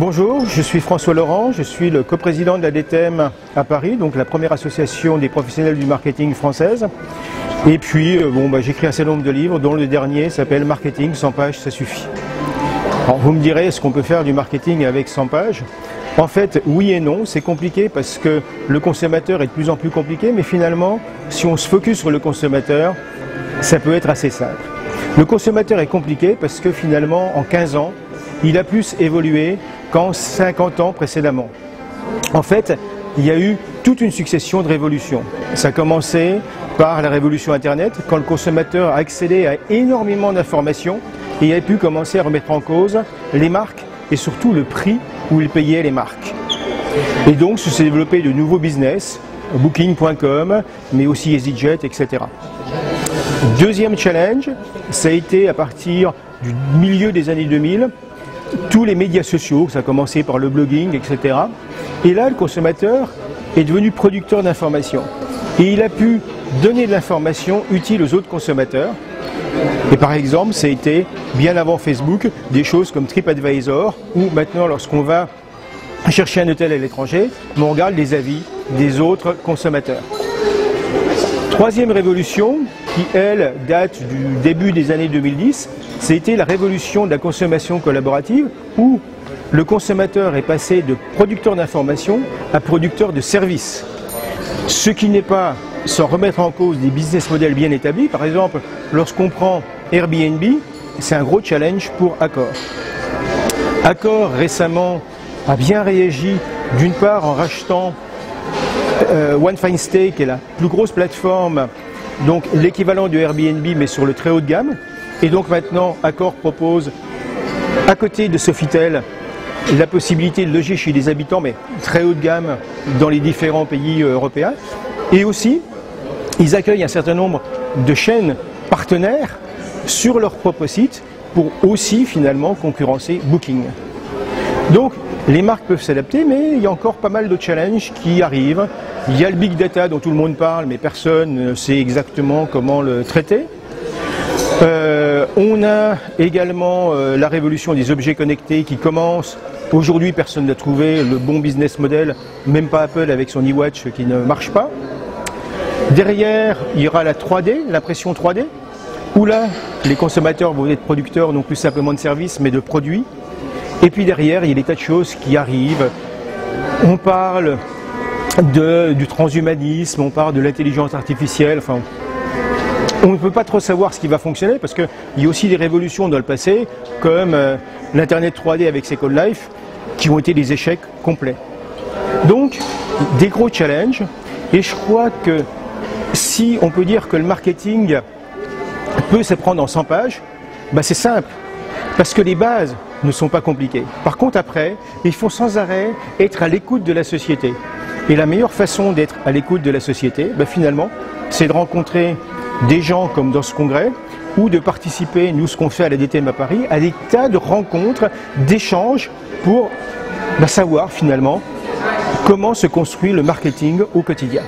Bonjour, je suis François Laurent, je suis le coprésident de la DTM à Paris, donc la première association des professionnels du marketing française. Et puis, j'écris un certain nombre de livres, dont le dernier s'appelle Marketing, 100 pages, ça suffit. Alors vous me direz, est-ce qu'on peut faire du marketing avec 100 pages? En fait, oui et non, c'est compliqué parce que le consommateur est de plus en plus compliqué, mais finalement, si on se focus sur le consommateur, ça peut être assez simple. Le consommateur est compliqué parce que finalement, en 15 ans, il a plus évolué qu'en 50 ans précédemment. En fait, il y a eu toute une succession de révolutions. Ça a commencé par la révolution Internet, quand le consommateur a accédé à énormément d'informations et a pu commencer à remettre en cause les marques et surtout le prix où il payait les marques. Et donc, se sont développés de nouveaux business, Booking.com, mais aussi EasyJet, etc. Deuxième challenge, ça a été à partir du milieu des années 2000, tous les médias sociaux, ça a commencé par le blogging, etc. Et là, le consommateur est devenu producteur d'informations. Et il a pu donner de l'information utile aux autres consommateurs. Et par exemple, ça a été, bien avant Facebook, des choses comme TripAdvisor, où maintenant, lorsqu'on va chercher un hôtel à l'étranger, on regarde les avis des autres consommateurs. Troisième révolution, qui elle date du début des années 2010, c'était la révolution de la consommation collaborative, où le consommateur est passé de producteur d'informations à producteur de services. Ce qui n'est pas sans remettre en cause des business models bien établis. Par exemple, lorsqu'on prend Airbnb, c'est un gros challenge pour Accor. Accor récemment a bien réagi, d'une part en rachetant One Fine Stay, qui est la plus grosse plateforme, donc l'équivalent du Airbnb mais sur le très haut de gamme. Et donc maintenant, Accor propose, à côté de Sofitel, la possibilité de loger chez des habitants, mais très haut de gamme, dans les différents pays européens. Et aussi, ils accueillent un certain nombre de chaînes partenaires sur leur propre site pour aussi finalement concurrencer Booking. Donc, les marques peuvent s'adapter, mais il y a encore pas mal de challenges qui arrivent. Il y a le big data dont tout le monde parle, mais personne ne sait exactement comment le traiter. On a également la révolution des objets connectés qui commence. Aujourd'hui, personne n'a trouvé le bon business model, même pas Apple avec son iWatch qui ne marche pas. Derrière, il y aura la 3D, l'impression 3D, où là, les consommateurs vont être producteurs non plus simplement de services, mais de produits. Et puis derrière, il y a des tas de choses qui arrivent. On parle du transhumanisme, on parle de l'intelligence artificielle. Enfin, on ne peut pas trop savoir ce qui va fonctionner parce qu'il y a aussi des révolutions dans le passé, comme l'Internet 3D avec Second Life, qui ont été des échecs complets. Donc, des gros challenges. Et je crois que si on peut dire que le marketing peut s'apprendre en 100 pages, c'est simple. Parce que les bases ne sont pas compliquées. Par contre, après, il faut sans arrêt être à l'écoute de la société. Et la meilleure façon d'être à l'écoute de la société, finalement, c'est de rencontrer des gens comme dans ce congrès, ou de participer, nous ce qu'on fait à la DTM à Paris, à des tas de rencontres, d'échanges pour savoir finalement comment se construit le marketing au quotidien.